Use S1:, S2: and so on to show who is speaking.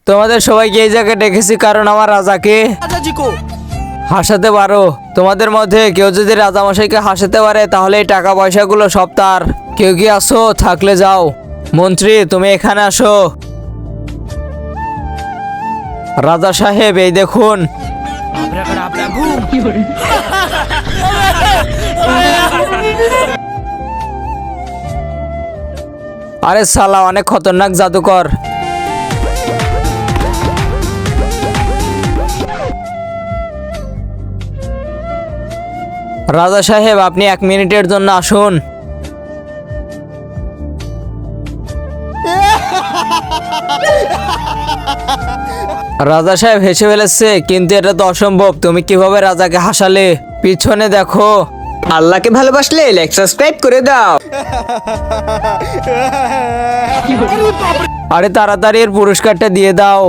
S1: তোমাদের সবাইকে এই জায়গায় ডেকেছি কারণ আমার রাজাকে হাসাতে পারো। তোমাদের মধ্যে কেউ যদি রাজামশাইকে হাসাতে পারে তাহলে এই টাকা পয়সাগুলো সব তার। কেউ কি আসো? থাকলে যাও। মন্ত্রী তুমি এখানে আসো। রাজা সাহেব এই দেখুন। আরে সালা অনেক খতরনাক জাদুকর। রাজা সাহেব আপনি 1 মিনিটের জন্য আসুন। রাজা সাহেব হেসে ফেলেছে, কিন্তু এটা তো অসম্ভব। তুমি কিভাবে রাজাকে হাসালে? পিছনে দেখো।
S2: আল্লাহকে ভালোবাসলে লাইক সাবস্ক্রাইব করে দাও।
S1: আরে তাড়াতাড়ি এর পুরস্কারটা দিয়ে দাও।